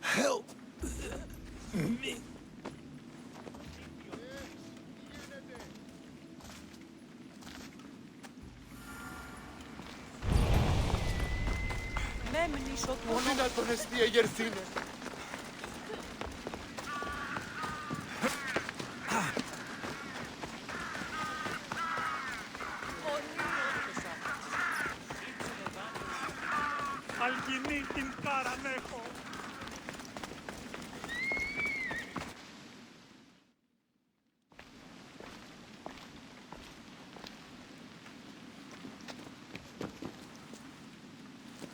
Help me. Πολύ να τον εστί εγερθήνε. Αλγινή την παρανέχω.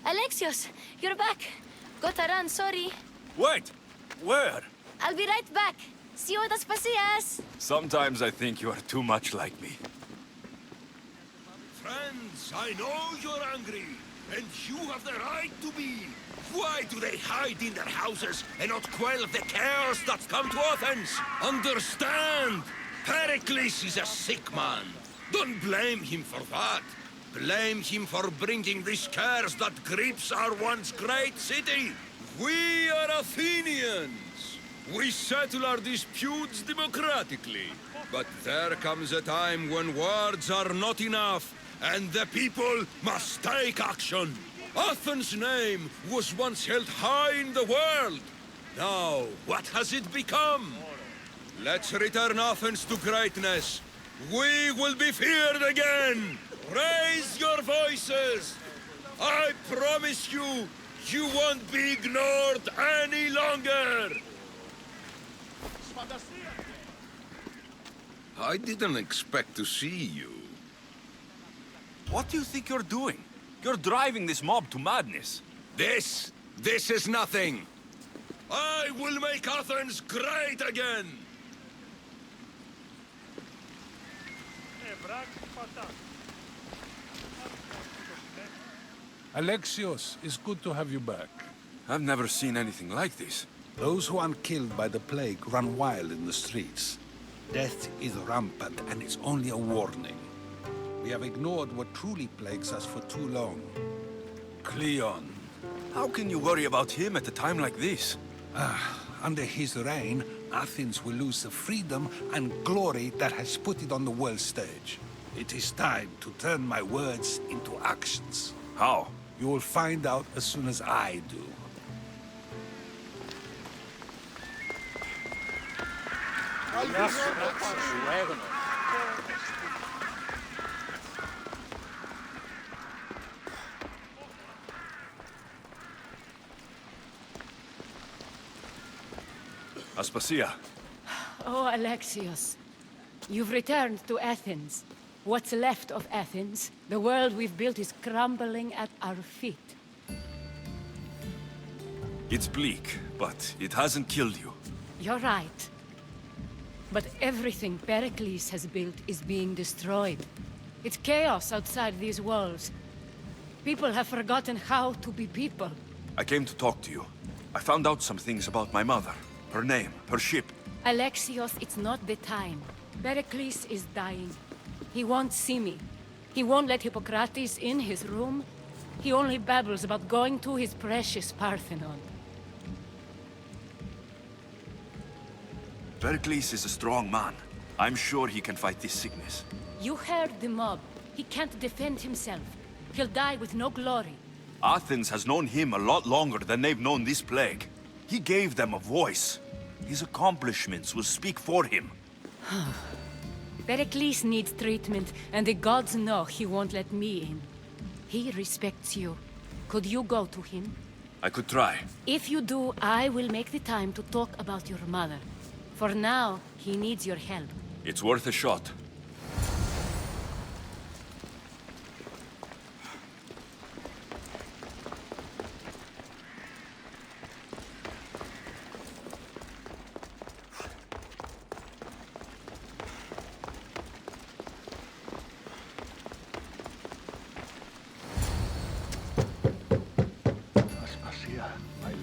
Alexios, you're back. Gotta run, sorry. Wait! Where? I'll be right back. See you at Aspasias. Sometimes I think you are too much like me. Friends, I know you're angry, and you have the right to be. Why do they hide in their houses and not quell the chaos that's come to Athens? Understand! Pericles is a sick man. Don't blame him for that. Blame him for bringing this curse that grips our once great city. We are Athenians. We settle our disputes democratically. But there comes a time when words are not enough, and the people must take action. Athens' name was once held high in the world. Now, what has it become? Let's return Athens to greatness. We will be feared again. Raise your voices! I promise you, you won't be ignored any longer! I didn't expect to see you. What do you think you're doing? You're driving this mob to madness. This is nothing. I will make Athens great again! Alexios, it's good to have you back. I've never seen anything like this. Those who aren't killed by the plague run wild in the streets. Death is rampant, and it's only a warning. We have ignored what truly plagues us for too long. Cleon, how can you worry about him at a time like this? Under his reign, Athens will lose the freedom and glory that has put it on the world stage. It is time to turn my words into actions. How? You will find out as soon as I do. Aspasia. Oh, Alexios. You've returned to Athens. What's left of Athens, the world we've built is crumbling at our feet. It's bleak, but it hasn't killed you. You're right. But everything Pericles has built is being destroyed. It's chaos outside these walls. People have forgotten how to be people. I came to talk to you. I found out some things about my mother. Her name, her ship. Alexios, it's not the time. Pericles is dying. He won't see me. He won't let Hippocrates in his room. He only babbles about going to his precious Parthenon. Pericles is a strong man. I'm sure he can fight this sickness. You heard the mob. He can't defend himself. He'll die with no glory. Athens has known him a lot longer than they've known this plague. He gave them a voice. His accomplishments will speak for him. Pericles needs treatment, and the gods know he won't let me in. He respects you. Could you go to him? I could try. If you do, I will make the time to talk about your mother. For now, he needs your help. It's worth a shot.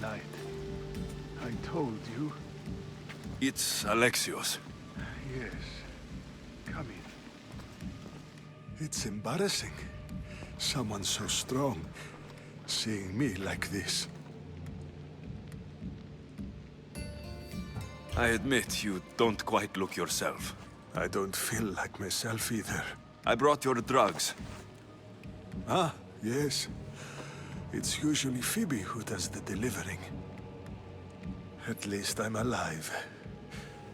light. I told you. It's Alexios. Yes. Come in. It's embarrassing. Someone so strong seeing me like this. I admit you don't quite look yourself. I don't feel like myself either. I brought your drugs. Ah, yes. It's usually Phoebe who does the delivering. At least I'm alive.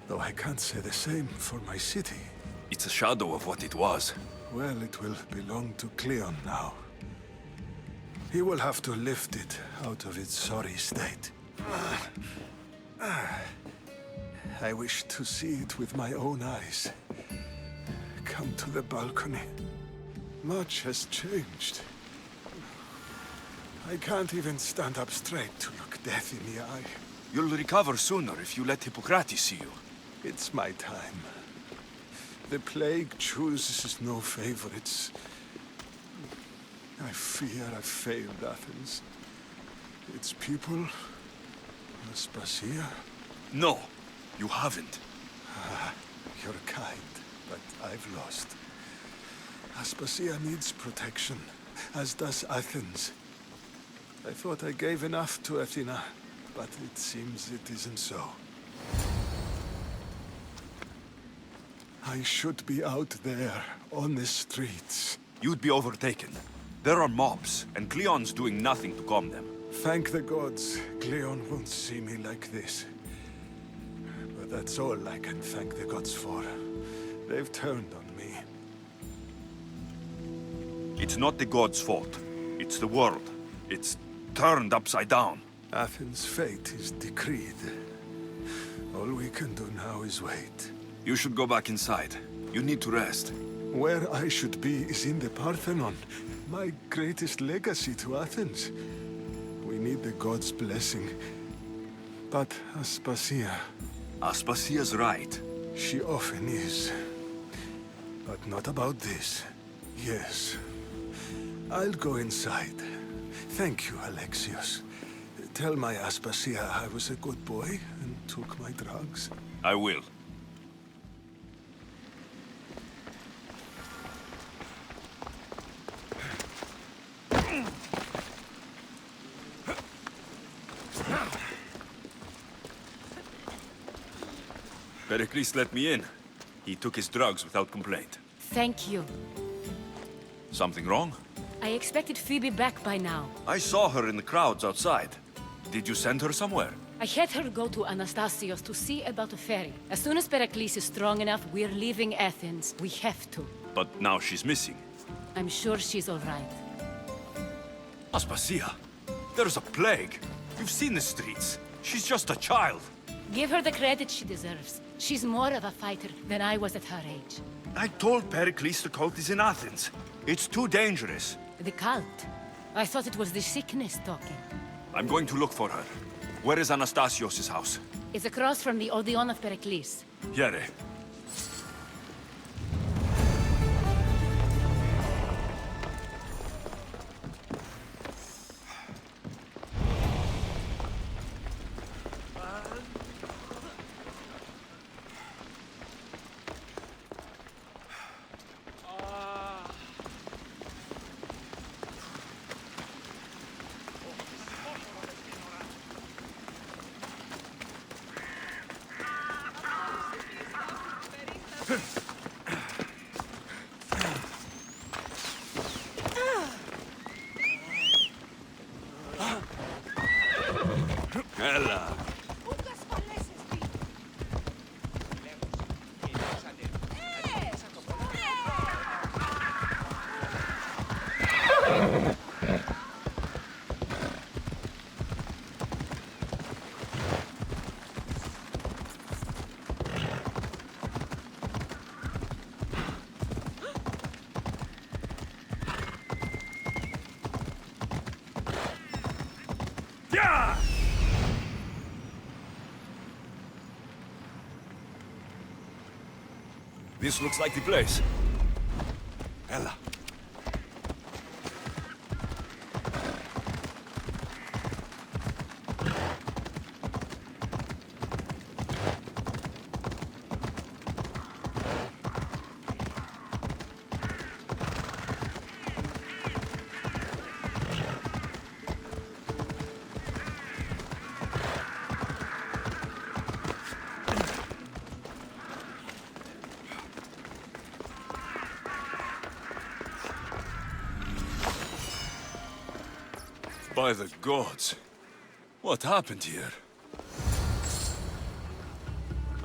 Though I can't say the same for my city. It's a shadow of what it was. Well, it will belong to Cleon now. He will have to lift it out of its sorry state. I wish to see it with my own eyes. Come to the balcony. Much has changed. I can't even stand up straight to look death in the eye. You'll recover sooner if you let Hippocrates see you. It's my time. The plague chooses no favorites. I fear I've failed Athens. Its people, Aspasia. No, you haven't. You're kind, but I've lost. Aspasia needs protection, as does Athens. I thought I gave enough to Athena, but it seems it isn't so. I should be out there, on the streets. You'd be overtaken. There are mobs, and Cleon's doing nothing to calm them. Thank the gods, Cleon won't see me like this. But that's all I can thank the gods for. They've turned on me. It's not the gods' fault. It's the world. It's turned upside down. Athens' fate is decreed. All we can do now is wait. You should go back inside. You need to rest. Where I should be is in the Parthenon, my greatest legacy to Athens. We need the gods' blessing. But Aspasia... Aspasia's right. She often is. But not about this. Yes. I'll go inside. Thank you, Alexios. Tell my Aspasia I was a good boy and took my drugs. I will. Pericles let me in. He took his drugs without complaint. Thank you. Something wrong? I expected Phoebe back by now. I saw her in the crowds outside. Did you send her somewhere? I had her go to Anastasios to see about a ferry. As soon as Pericles is strong enough, we're leaving Athens. We have to. But now she's missing. I'm sure she's all right. Aspasia, there's a plague. You've seen the streets. She's just a child. Give her the credit she deserves. She's more of a fighter than I was at her age. I told Pericles the cult is in Athens. It's too dangerous. The cult? I thought it was the sickness talking. I'm going to look for her. Where is Anastasios' house? It's across from the Odeon of Pericles. Here. Ella. This looks like the place. Ella. By the gods. What happened here?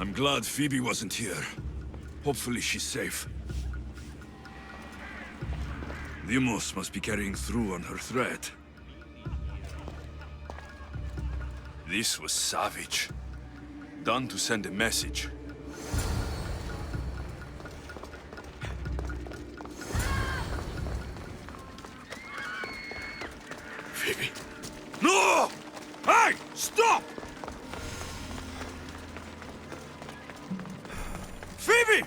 I'm glad Phoebe wasn't here. Hopefully she's safe. Demos must be carrying through on her threat. This was savage. Done to send a message. Phoebe. No! Hey! Stop! Phoebe!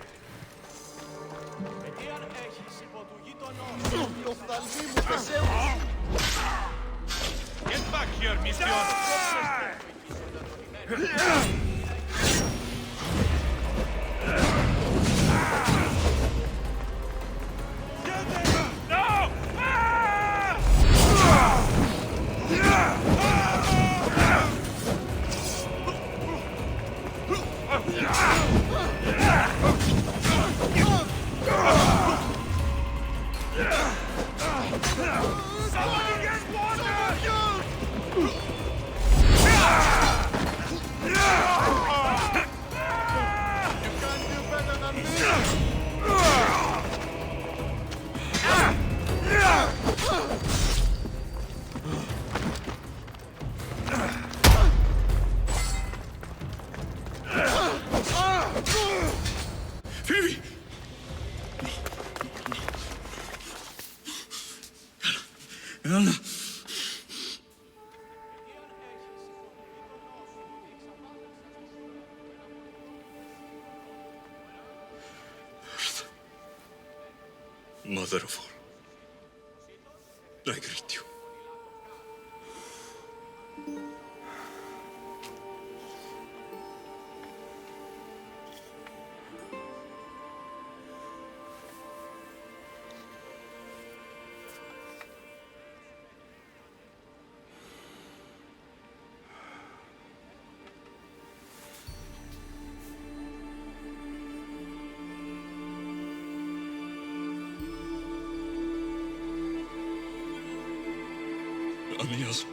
Get back here, Monsieur! No! Somebody get water! Phoebe! Anna! Mother of all, I greet you. Anias.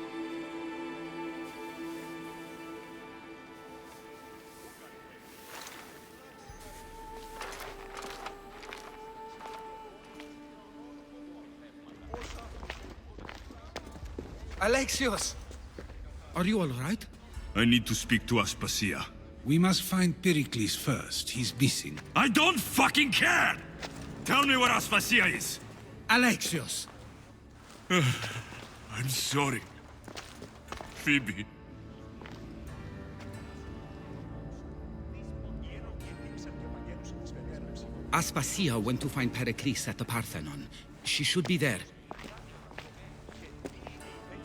Alexios! Are you all right? I need to speak to Aspasia. We must find Pericles first. He's missing. I don't fucking care! Tell me where Aspasia is! Alexios! I'm sorry. Phoebe. Aspasia went to find Pericles at the Parthenon. She should be there.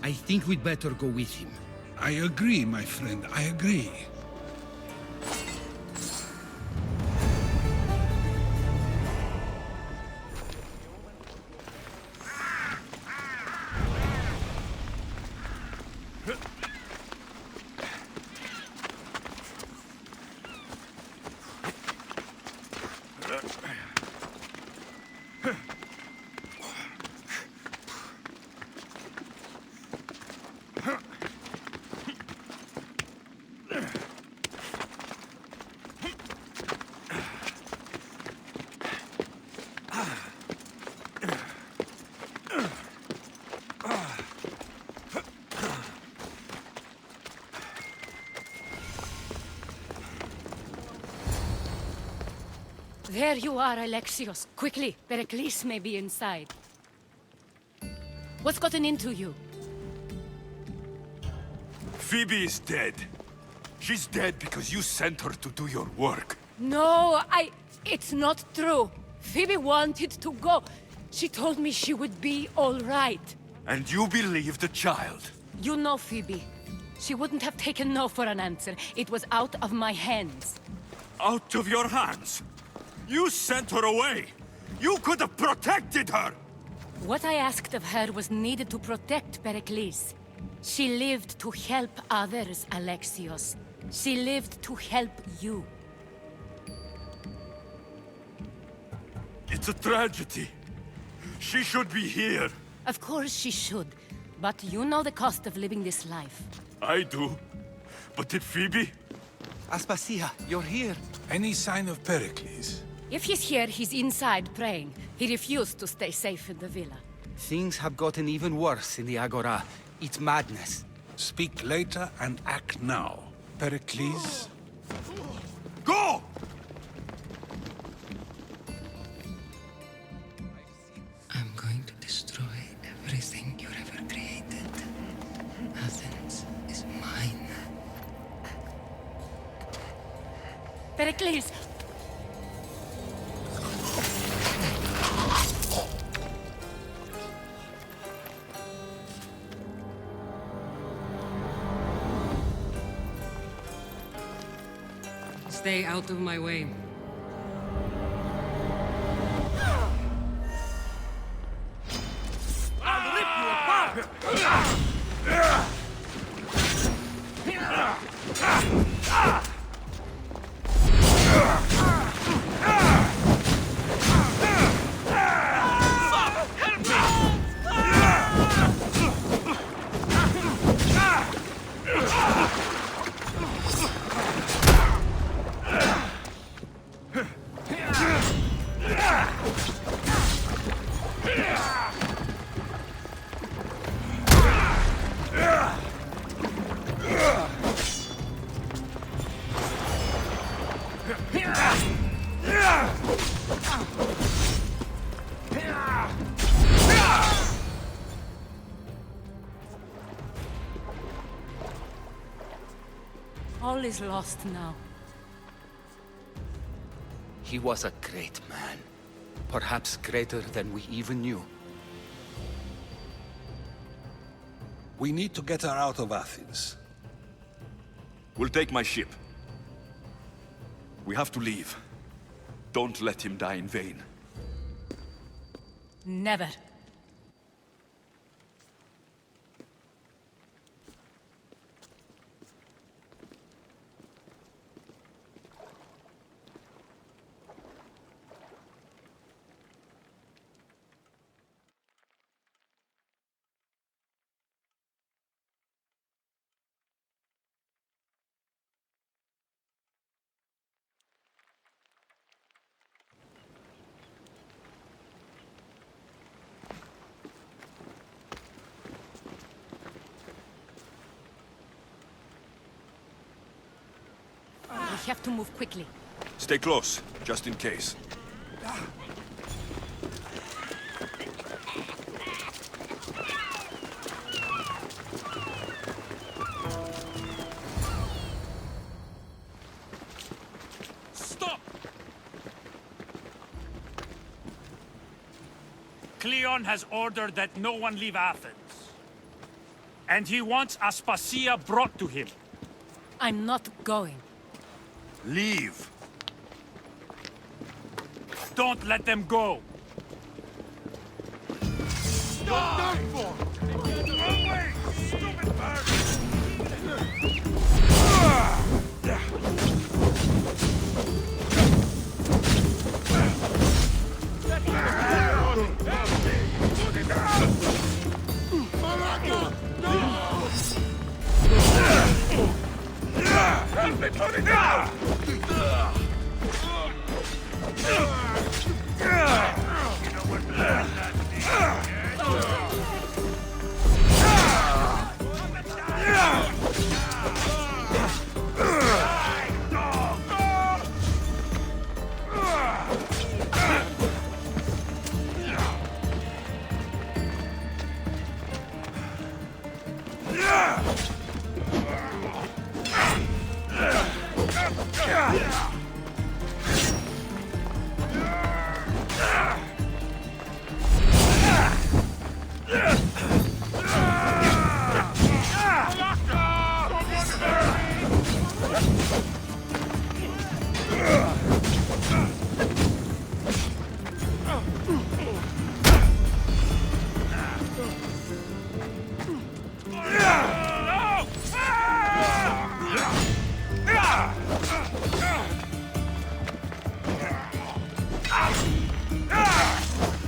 I think we'd better go with him. I agree, my friend. I agree. There you are, Alexios. Quickly, Pericles may be inside. What's gotten into you? Phoebe is dead. She's dead because you sent her to do your work. No, it's not true. Phoebe wanted to go. She told me she would be all right. And you believe the child? You know Phoebe. She wouldn't have taken no for an answer. It was out of my hands. Out of your hands? You sent her away! You could have protected her! What I asked of her was needed to protect Pericles. She lived to help others, Alexios. She lived to help you. It's a tragedy. She should be here. Of course she should. But you know the cost of living this life. I do. But did Phoebe? Aspasia, you're here. Any sign of Pericles? If he's here, he's inside praying. He refused to stay safe in the villa. Things have gotten even worse in the Agora. It's madness. Speak later and act now. Pericles? Go! I'm going to destroy everything you've ever created. Athens is mine. Pericles! Stay out of my way. I'll rip you apart! All is lost now. He was a great man. Perhaps greater than we even knew. We need to get her out of Athens. We'll take my ship. We have to leave. Don't let him die in vain. Never. We have to move quickly. Stay close, just in case. Stop! Cleon has ordered that no one leave Athens. And he wants Aspasia brought to him. I'm not going. Leave! Don't let them go! You're done for! Wrong way! Stupid bird! Help me put it down!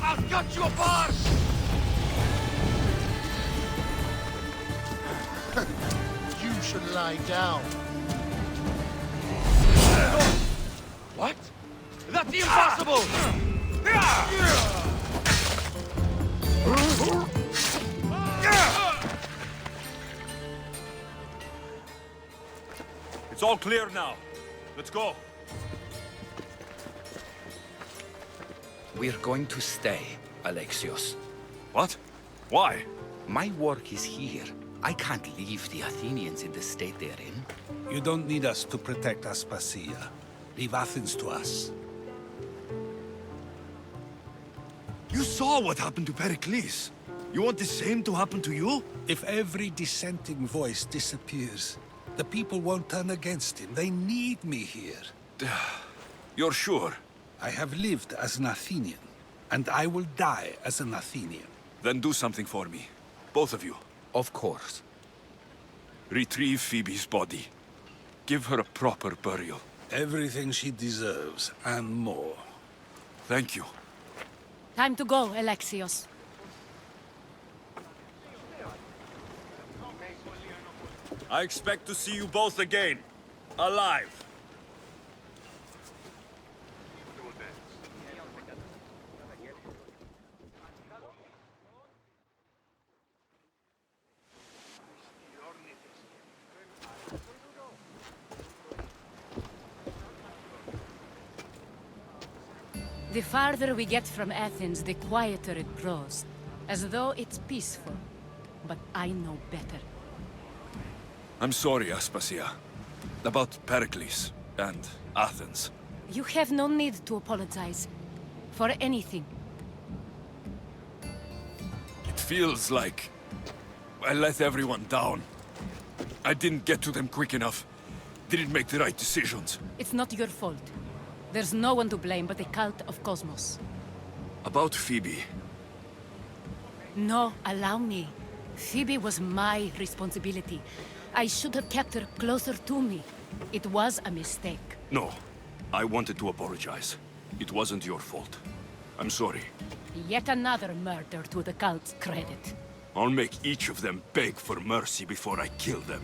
I'll cut you apart! upside down. What? That's impossible! It's all clear now. Let's go. We're going to stay, Alexios. What? Why? My work is here. I can't leave the Athenians in the state they're in. You don't need us to protect Aspasia. Leave Athens to us. You saw what happened to Pericles. You want the same to happen to you? If every dissenting voice disappears, the people won't turn against him. They need me here. You're sure? I have lived as an Athenian, and I will die as an Athenian. Then do something for me. Both of you. Of course. Retrieve Phoebe's body. Give her a proper burial. Everything she deserves, and more. Thank you. Time to go, Alexios. I expect to see you both again. Alive. The farther we get from Athens, the quieter it grows. As though it's peaceful. But I know better. I'm sorry, Aspasia. About Pericles and Athens. You have no need to apologize. For anything. It feels like I let everyone down. I didn't get to them quick enough. Didn't make the right decisions. It's not your fault. There's no one to blame but the cult of Cosmos. About Phoebe. No, allow me. Phoebe was my responsibility. I should have kept her closer to me. It was a mistake. No. I wanted to apologize. It wasn't your fault. I'm sorry. Yet another murder to the cult's credit. I'll make each of them beg for mercy before I kill them.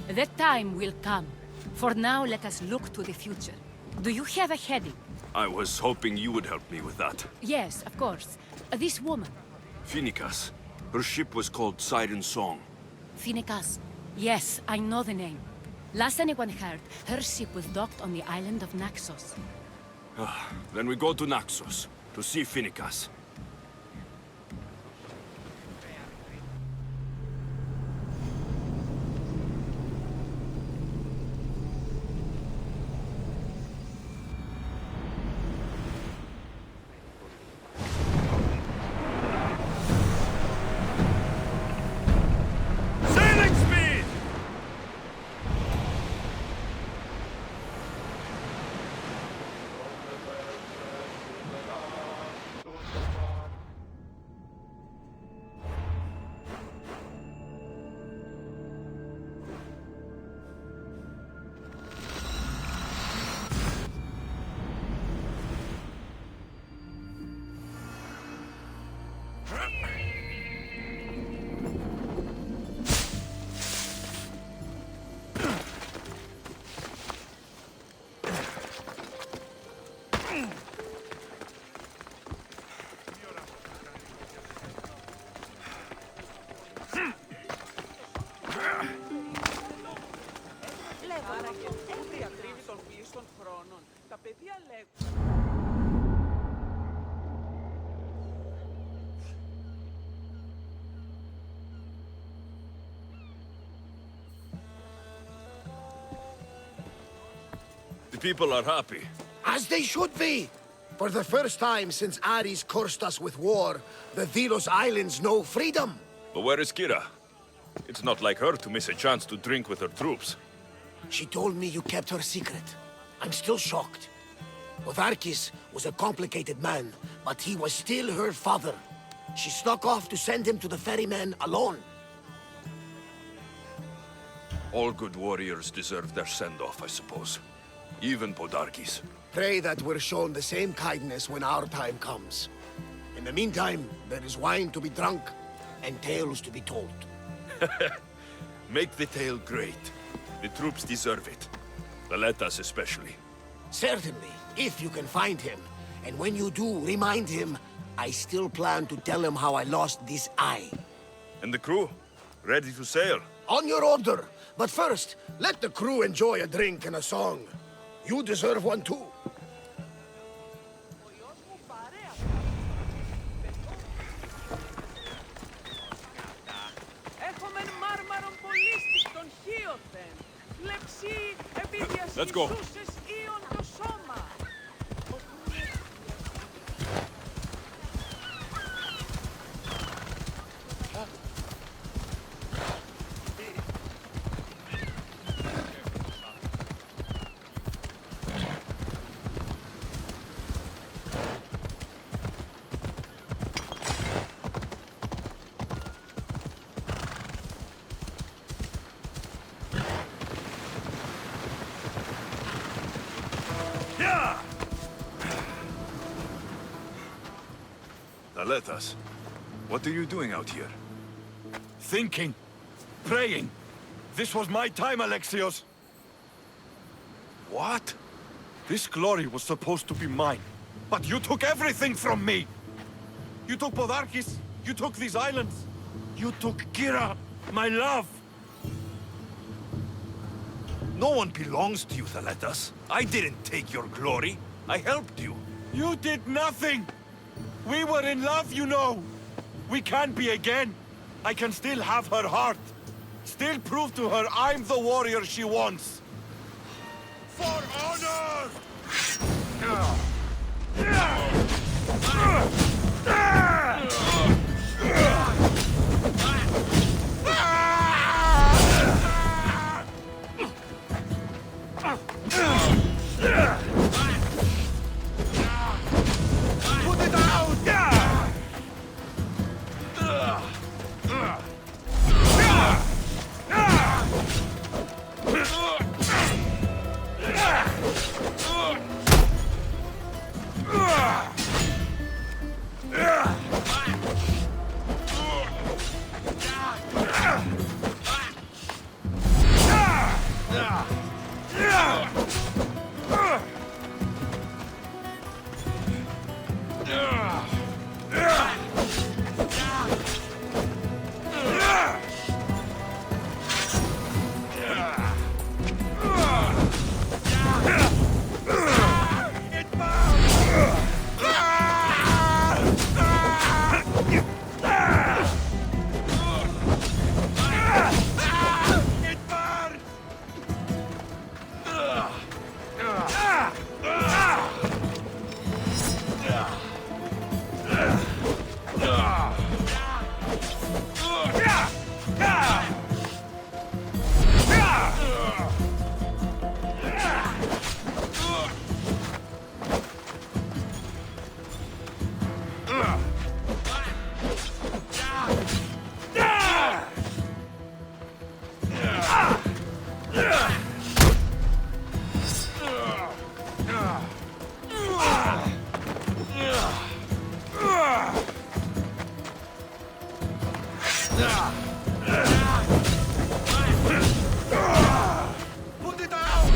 That time will come. For now, let us look to the future. Do you have a heading? I was hoping you would help me with that. Yes, of course. This woman. Phoenicas. Her ship was called Siren Song. Phoenicas. Yes, I know the name. Last anyone heard, her ship was docked on the island of Naxos. Then we go to Naxos, to see Phoenicas. Sailing speed! The people are happy. As they should be! For the first time since Ares cursed us with war, the Delos Islands know freedom! But where is Kira? It's not like her to miss a chance to drink with her troops. She told me you kept her secret. I'm still shocked. Otharkis was a complicated man, but he was still her father. She snuck off to send him to the ferryman alone. All good warriors deserve their send-off, I suppose. Even Podarkis. Pray that we're shown the same kindness when our time comes. In the meantime, there is wine to be drunk, and tales to be told. Make the tale great. The troops deserve it. Valetas especially. Certainly, if you can find him. And when you do, remind him, I still plan to tell him how I lost this eye. And the crew? Ready to sail? On your order. But first, let the crew enjoy a drink and a song. You deserve one too. Let's go. Valetas, what are you doing out here? Thinking. Praying. This was my time, Alexios. What? This glory was supposed to be mine. But you took everything from me! You took Podarkis. You took these islands. You took Kira, my love. No one belongs to you, Thaletas. I didn't take your glory. I helped you. You did nothing! We were in love, you know! We can be again! I can still have her heart! Still prove to her I'm the warrior she wants! For honor! Put it out!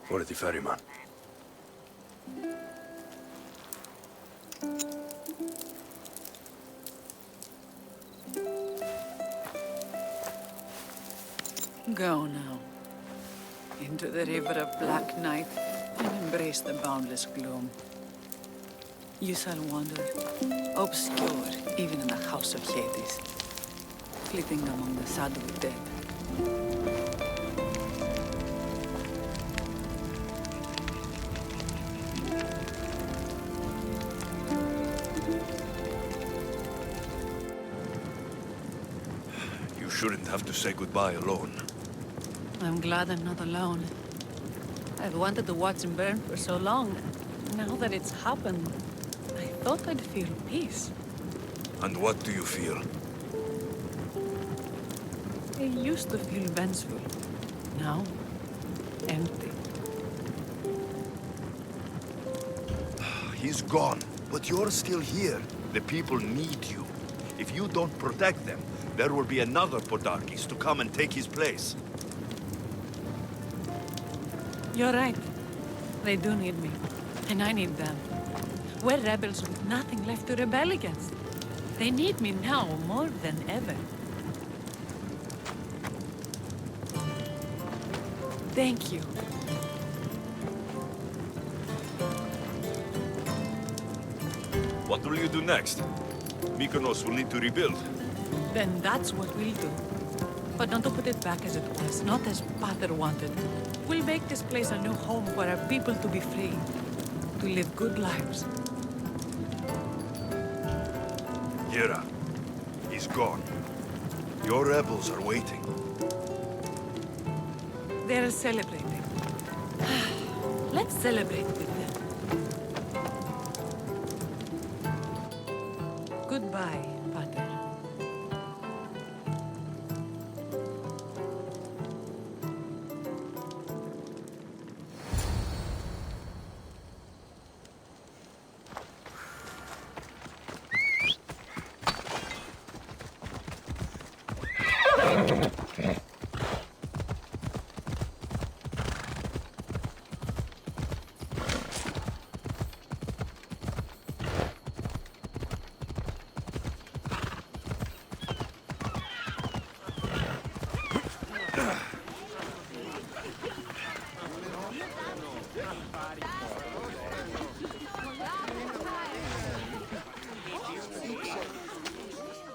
Or the ferryman. Go now. Into the river of black night and embrace the boundless gloom. You shall wander, obscure even in the house of Hades, flitting among the shadowy dead. You shouldn't have to say goodbye alone. I'm glad I'm not alone. I've wanted to watch him burn for so long. Now that it's happened, I thought I'd feel peace. And what do you feel? I used to feel vengeful. Now, empty. He's gone, but you're still here. The people need you. If you don't protect them, there will be another Podarkes to come and take his place. You're right. They do need me. And I need them. We're rebels with nothing left to rebel against. They need me now more than ever. Thank you. What will you do next? Mykonos will need to rebuild. Then that's what we'll do. But not to put it back as it was, not as Pater wanted. We'll make this place a new home for our people to be free, to live good lives. Yera, he's gone. Your rebels are waiting. They're celebrating. Let's celebrate with them. Goodbye, Pater.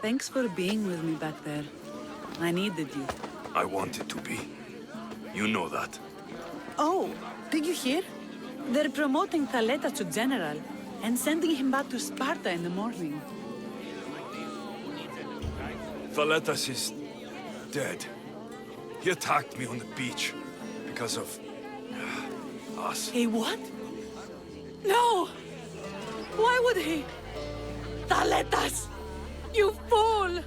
Thanks for being with me back there. I needed you. I wanted to be. You know that. Oh, did you hear? They're promoting Thaletas to general and sending him back to Sparta in the morning. Thaletas is dead. He attacked me on the beach because of us. He what? No! Why would he? Thaletas! You fool!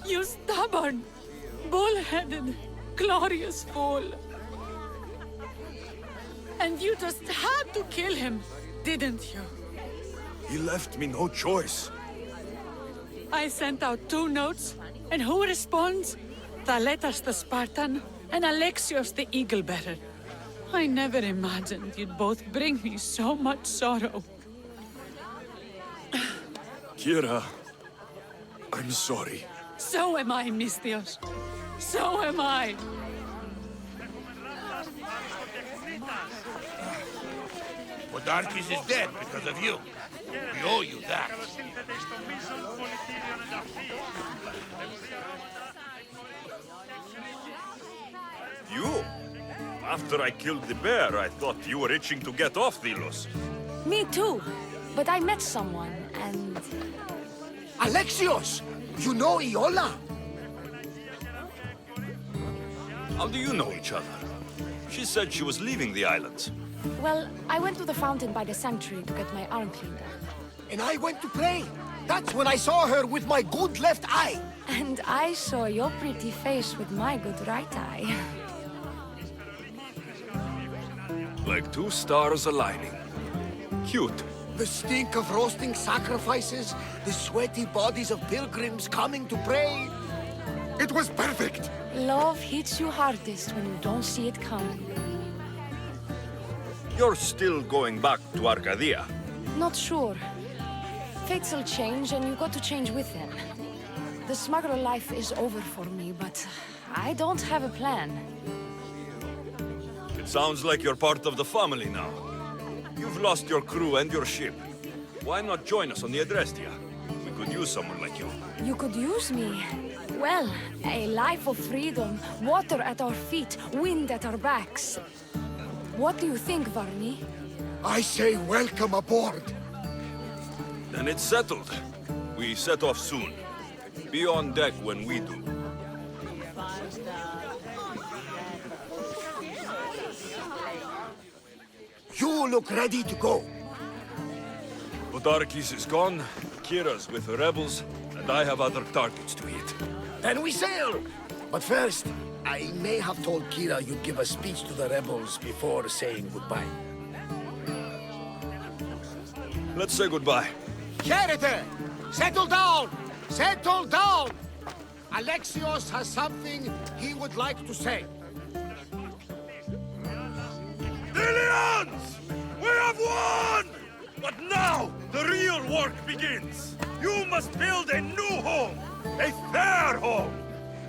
You stubborn, bull-headed, glorious fool! And you just had to kill him, didn't you? He left me no choice. I sent out 2 notes, and who responds? Thaletas the Spartan and Alexios the Eagle-Bearer. I never imagined you'd both bring me so much sorrow. Kira, I'm sorry. So am I, Misthios. So am I. Podarkes is dead because of you. We owe you that. You? After I killed the bear, I thought you were itching to get off Delos. Me too. But I met someone, and... Alexios! You know Iola? How do you know each other? She said she was leaving the islands. Well, I went to the fountain by the sanctuary to get my arm cleaned up. And I went to pray. That's when I saw her with my good left eye. And I saw your pretty face with my good right eye. Like 2 stars aligning. Cute. The stink of roasting sacrifices, the sweaty bodies of pilgrims coming to pray. It was perfect. Love hits you hardest when you don't see it coming. You're still going back to Arcadia. Not sure. Fates will change, and you got to change with them. The smuggler life is over for me, but I don't have a plan. It sounds like you're part of the family now. You've lost your crew and your ship. Why not join us on the Adrestia? We could use someone like you. You could use me. Well, a life of freedom, water at our feet, wind at our backs. What do you think, Varney? I say welcome aboard. Then it's settled. We set off soon. Be on deck when we do. You look ready to go. Podarkis is gone, Kira's with the rebels, and I have other targets to hit. Then we sail! But first, I may have told Kira you'd give a speech to the rebels before saying goodbye. Let's say goodbye. Charity! Settle down! Settle down! Alexios has something he would like to say. Ilians! We have won! But now, the real work begins. You must build a new home. A fair home.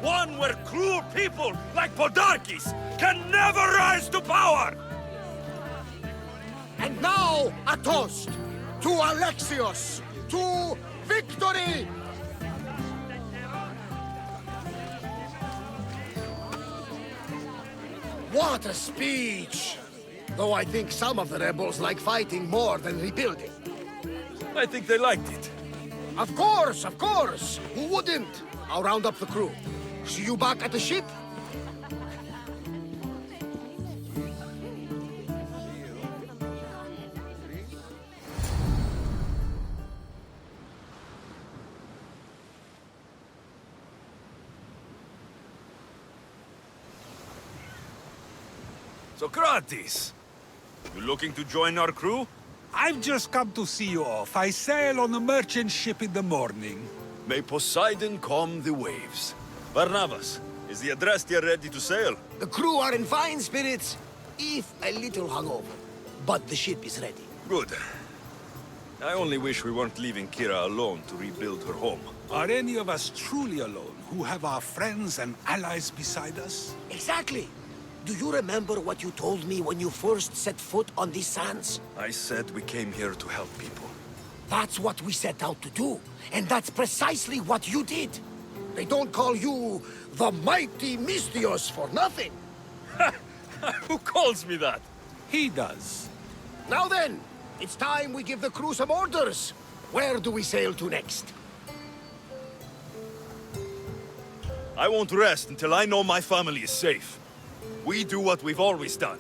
One where cruel people like Podarkis can never rise to power! And now, a toast to Alexios, to victory! What a speech! Though I think some of the rebels like fighting more than rebuilding. I think they liked it. Of course, of course! Who wouldn't? I'll round up the crew. See you back at the ship? Socrates! You looking to join our crew? I've just come to see you off. I sail on a merchant ship in the morning. May Poseidon calm the waves. Barnabas, is the Adrestia ready to sail? The crew are in fine spirits, if a little hungover. But the ship is ready. Good. I only wish we weren't leaving Kira alone to rebuild her home. Are any of us truly alone, who have our friends and allies beside us? Exactly! Do you remember what you told me when you first set foot on these sands? I said we came here to help people. That's what we set out to do. And that's precisely what you did. They don't call you the mighty Mystios for nothing. Who calls me that? He does. Now then, it's time we give the crew some orders. Where do we sail to next? I won't rest until I know my family is safe. We do what we've always done.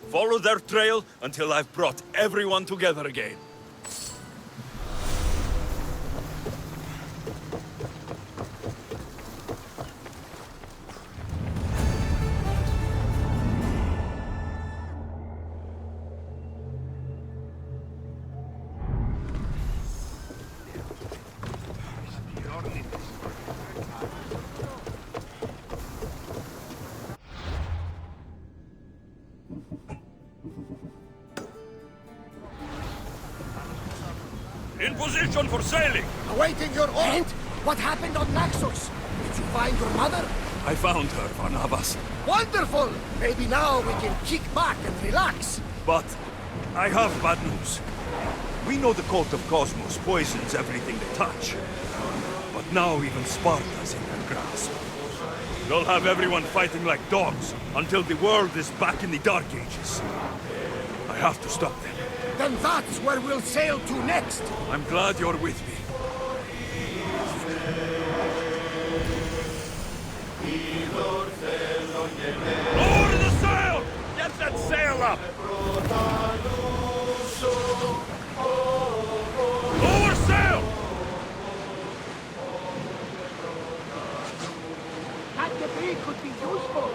Follow their trail until I've brought everyone together again. In position for sailing! Awaiting your order. What happened on Naxos? Did you find your mother? I found her, Barnabas. Wonderful! Maybe now we can kick back and relax. But I have bad news. We know the cult of Cosmos poisons everything they touch. But now even Sparta's in their grasp. They'll have everyone fighting like dogs until the world is back in the Dark Ages. I have to stop them. Then that's where we'll sail to next. I'm glad you're with me. Lower the sail! Get that sail up! Lower sail! That debris could be useful.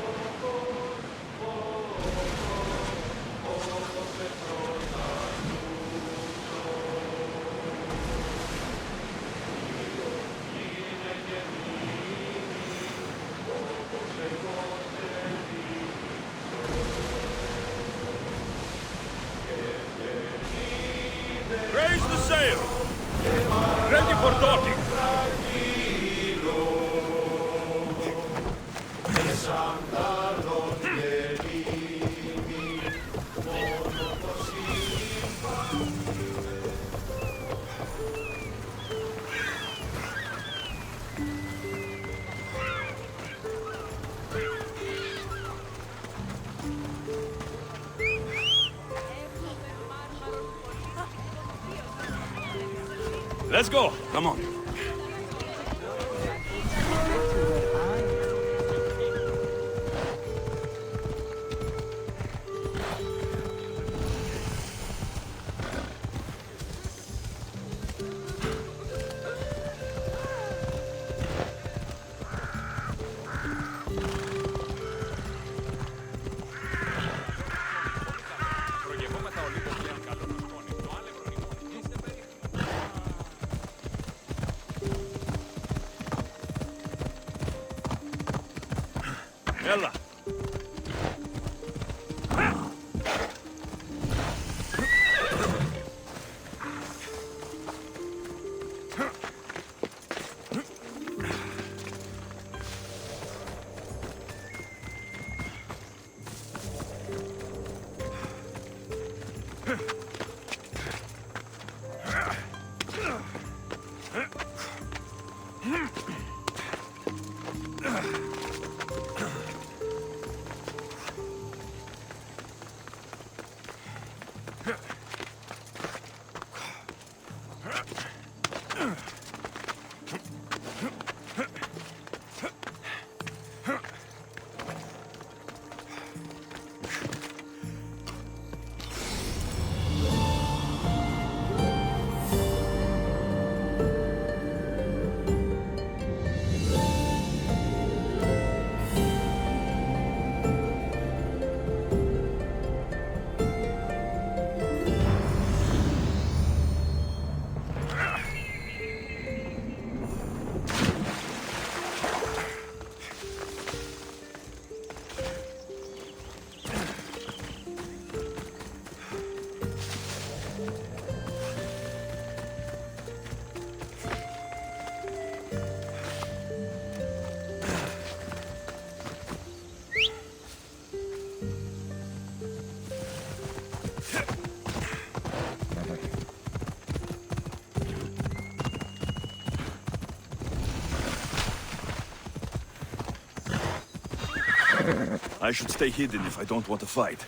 Raise the sail! Ready for docking! Let's go! Come on. Ella. I should stay hidden if I don't want to fight.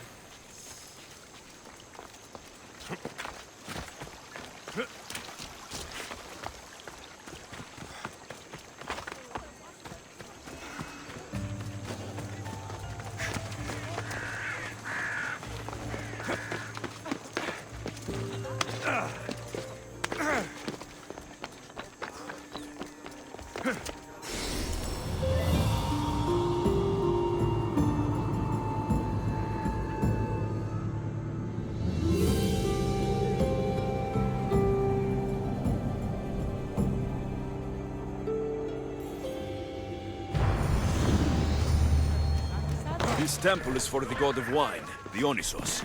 This temple is for the god of wine, Dionysos.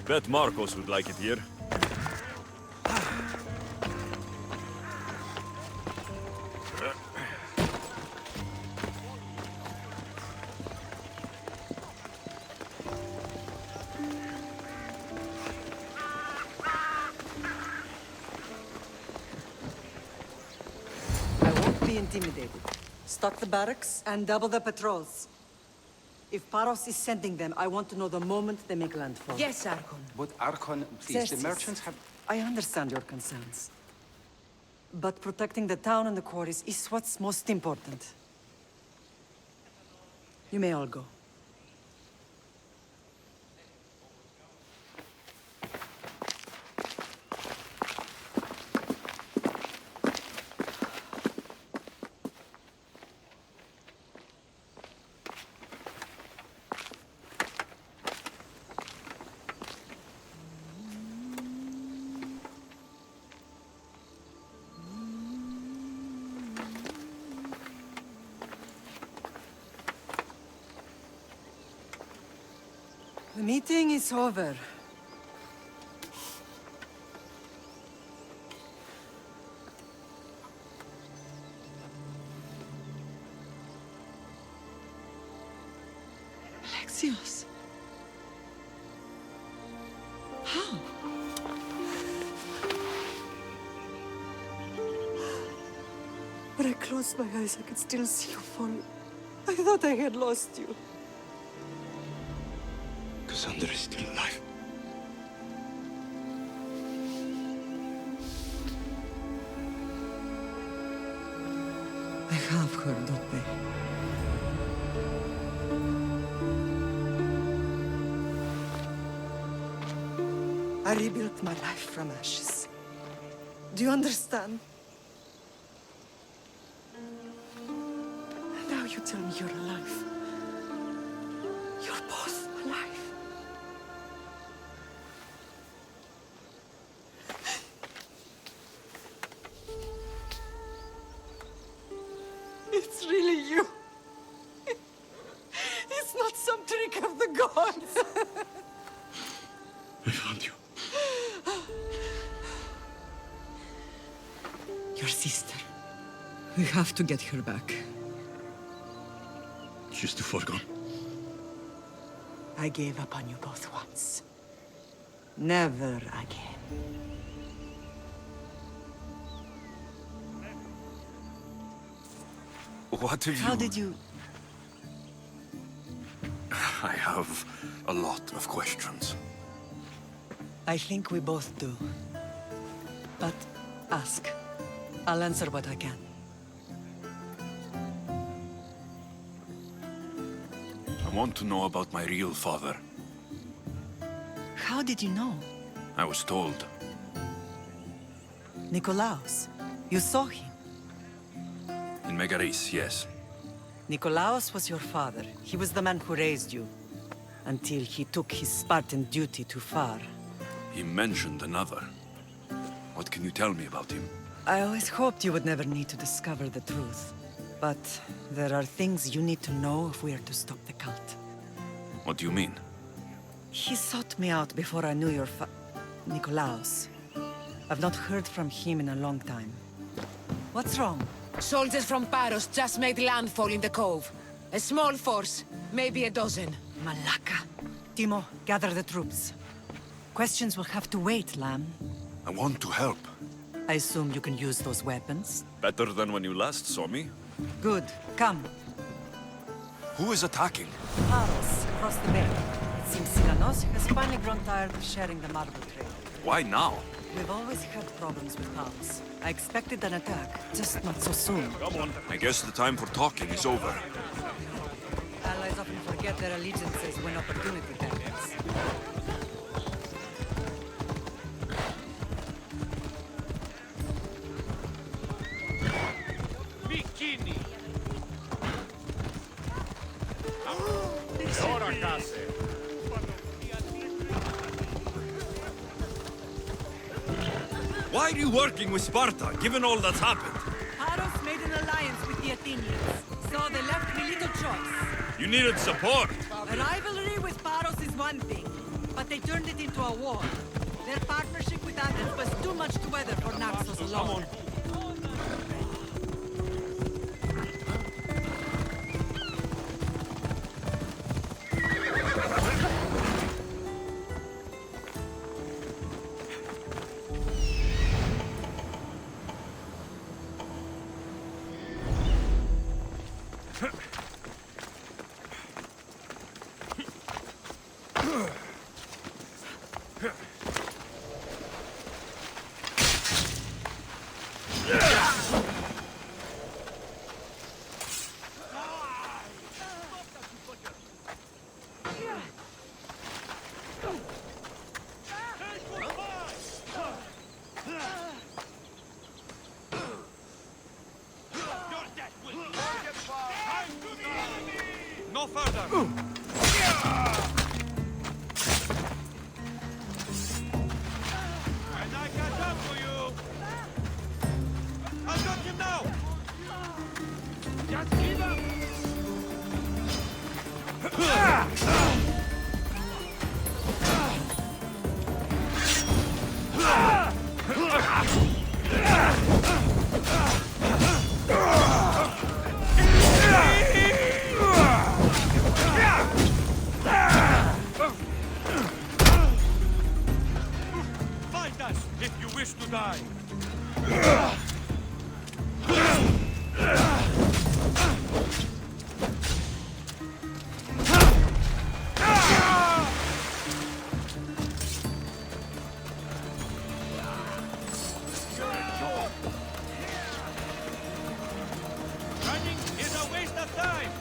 Bet Marcos would like it here. I won't be intimidated. Stock the barracks and double the patrols. If Paros is sending them, I want to know the moment they make landfall. Yes, Archon. But Archon, please, the Xerxes, merchants have... I understand your concerns. But protecting the town and the quarries is what's most important. You may all go. The meeting is over. Alexios. How? When I closed my eyes, I could still see you fall. I thought I had lost you. Cassandra is still alive. I have heard that they... I rebuilt my life from ashes. Do you understand? Now you tell me you're alive. You're both alive. It's really you. It's not some trick of the gods. I found you. Your sister. We have to get her back. She's too far gone. I gave up on you both once. Never again. What have you... How did you... I have a lot of questions. I think we both do. But ask. I'll answer what I can. I want to know about my real father. How did you know? I was told. Nikolaos. You saw him. In Megaris, yes. Nikolaos was your father. He was the man who raised you. Until he took his Spartan duty too far. He mentioned another. What can you tell me about him? I always hoped you would never need to discover the truth. But there are things you need to know if we are to stop the cult. What do you mean? He sought me out before I knew your Nikolaos. I've not heard from him in a long time. What's wrong? Soldiers from Paros just made landfall in the cove. A small force, maybe a dozen. Malaka. Timo, gather the troops. Questions will have to wait, Lamb. I want to help. I assume you can use those weapons? Better than when you last saw me. Good. Come. Who is attacking? Paros, across the bay. It seems Silanos has finally grown tired of sharing the marble trade. Why now? We've always had problems with Paros. I expected an attack, just not so soon. Come on. I guess the time for talking is over. Allies often forget their allegiances when opportunity happens. Bikini! Ora case! Why are you working with Sparta, given all that's happened? Paros made an alliance with the Athenians, so they left me little choice. You needed support. A rivalry with Paros is one thing, but they turned it into a war. Their partnership with Athens was too much to weather for Naxos alone. No further! And I catch up for you! I've got him now! Just give up! us if you wish to die. Running is a waste of time.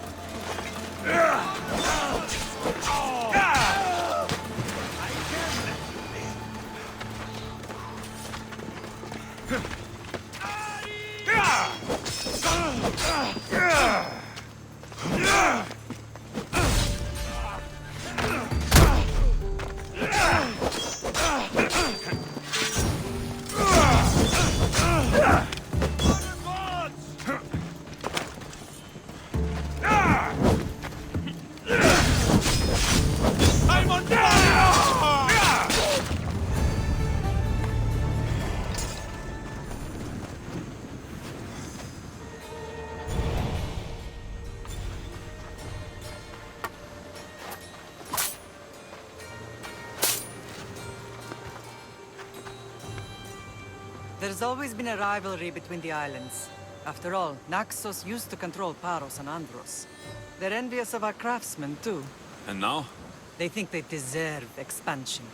I'm on fire! There's always been a rivalry between the islands. After all, Naxos used to control Paros and Andros. They're envious of our craftsmen, too. And now? They think they deserve expansion.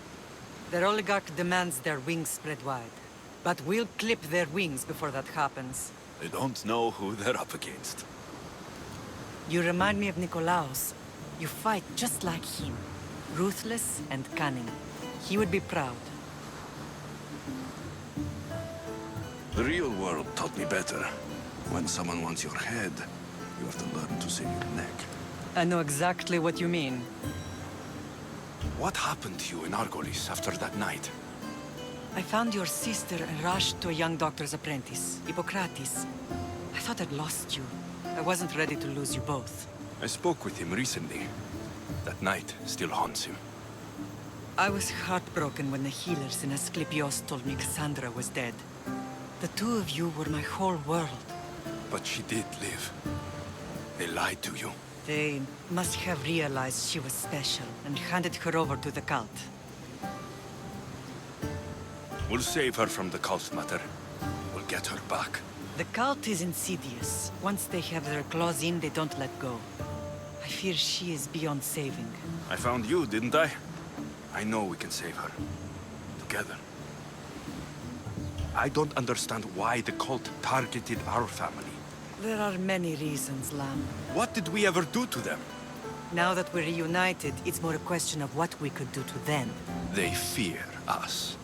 Their oligarch demands their wings spread wide. But we'll clip their wings before that happens. They don't know who they're up against. You remind me of Nikolaos. You fight just like him. Ruthless and cunning. He would be proud. The real world taught me better. When someone wants your head, you have to learn to save your neck. I know exactly what you mean. What happened to you in Argolis after that night? I found your sister and rushed to a young doctor's apprentice, Hippocrates. I thought I'd lost you. I wasn't ready to lose you both. I spoke with him recently. That night still haunts him. I was heartbroken when the healers in Asclepios told me Cassandra was dead. The two of you were my whole world. But she did live. They lied to you. They must have realized she was special and handed her over to the cult. We'll save her from the cult, Mater. We'll get her back. The cult is insidious. Once they have their claws in, they don't let go. I fear she is beyond saving. I found you, didn't I? I know we can save her. Together. I don't understand why the cult targeted our family. There are many reasons, Lamb. What did we ever do to them? Now that we're reunited, it's more a question of what we could do to them. They fear us.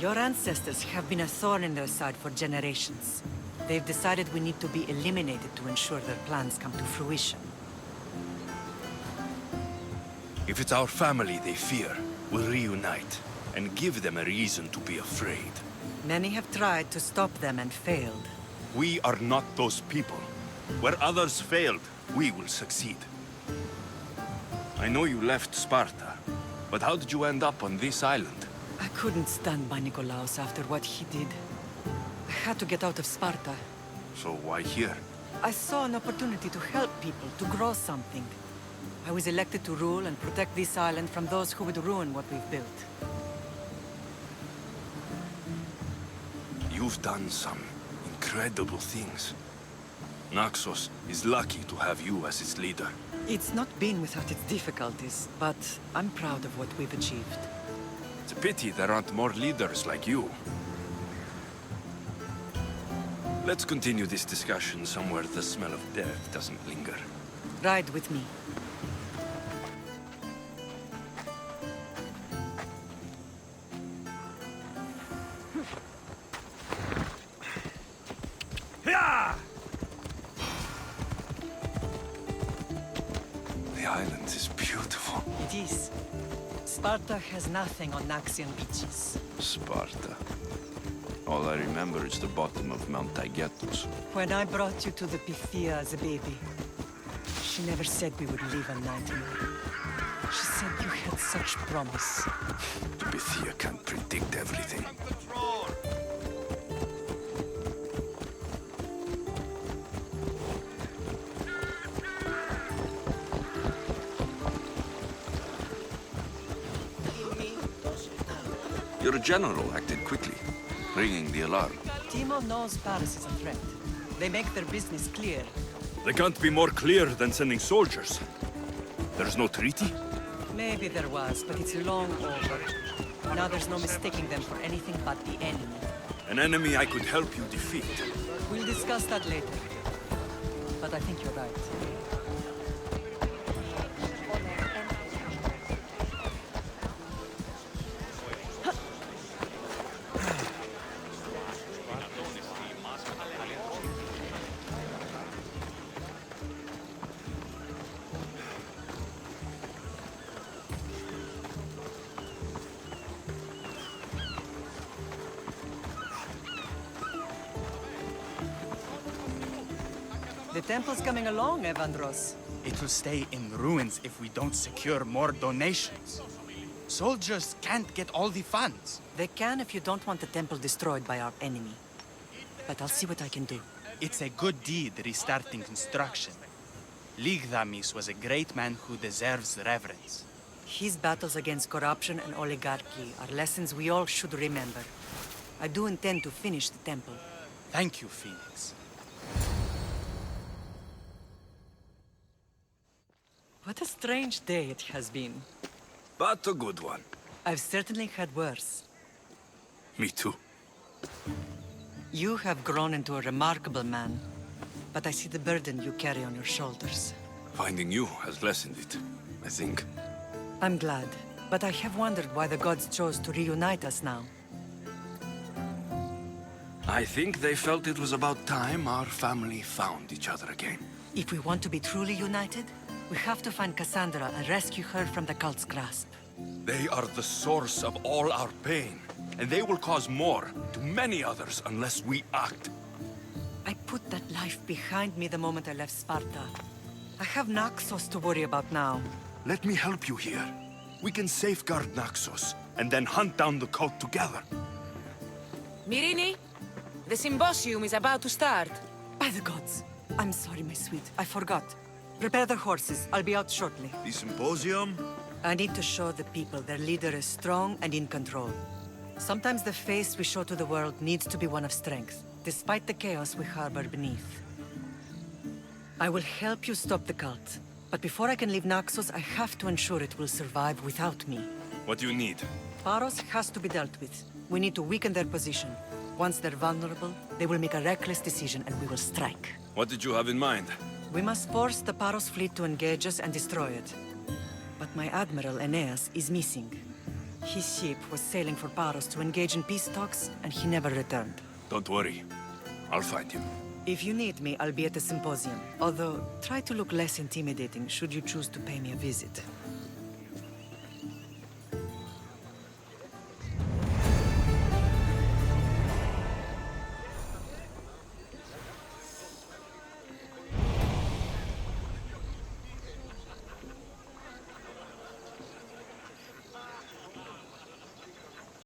Your ancestors have been a thorn in their side for generations. They've decided we need to be eliminated to ensure their plans come to fruition. If it's our family they fear, we'll reunite and give them a reason to be afraid. Many have tried to stop them and failed. We are not those people. Where others failed, we will succeed. I know you left Sparta, but how did you end up on this island? I couldn't stand by Nikolaos after what he did. I had to get out of Sparta. So why here? I saw an opportunity to help people, to grow something. I was elected to rule and protect this island from those who would ruin what we've built. You've done some incredible things. Naxos is lucky to have you as its leader. It's not been without its difficulties, but I'm proud of what we've achieved. It's a pity there aren't more leaders like you. Let's continue this discussion somewhere the smell of death doesn't linger. Ride with me. The island is beautiful. It is. Sparta has nothing on Naxian beaches. Sparta. All I remember is the bottom of Mount Taygetus. When I brought you to the Pythia as a baby, she never said we would live a nightmare. She said you had such promise. The Pythia can't predict everything. Your general acted quickly, ringing the alarm. Timo knows Paris is a threat. They make their business clear. They can't be more clear than sending soldiers. There's no treaty? Maybe there was, but it's long over. Now there's no mistaking them for anything but the enemy. An enemy I could help you defeat. We'll discuss that later. But I think you're right. The temple's coming along, Evandros. It will stay in ruins if we don't secure more donations. Soldiers can't get all the funds. They can if you don't want the temple destroyed by our enemy. But I'll see what I can do. It's a good deed restarting construction. Ligdamis was a great man who deserves reverence. His battles against corruption and oligarchy are lessons we all should remember. I do intend to finish the temple. Thank you, Phoenix. What a strange day it has been. But a good one. I've certainly had worse. Me too. You have grown into a remarkable man, but I see the burden you carry on your shoulders. Finding you has lessened it, I think. I'm glad, but I have wondered why the gods chose to reunite us now. I think they felt it was about time our family found each other again. If we want to be truly united, we have to find Cassandra and rescue her from the cult's grasp. They are the source of all our pain, and they will cause more to many others unless we act. I put that life behind me the moment I left Sparta. I have Naxos to worry about now. Let me help you here. We can safeguard Naxos, and then hunt down the cult together. Myrrine, the symposium is about to start. By the gods. I'm sorry, my sweet. I forgot. Prepare the horses. I'll be out shortly. The symposium? I need to show the people their leader is strong and in control. Sometimes the face we show to the world needs to be one of strength, despite the chaos we harbor beneath. I will help you stop the cult. But before I can leave Naxos, I have to ensure it will survive without me. What do you need? Paros has to be dealt with. We need to weaken their position. Once they're vulnerable, they will make a reckless decision and we will strike. What did you have in mind? We must force the Paros fleet to engage us and destroy it. But my admiral, Aeneas, is missing. His ship was sailing for Paros to engage in peace talks, and he never returned. Don't worry. I'll find him. If you need me, I'll be at the symposium. Although, try to look less intimidating should you choose to pay me a visit.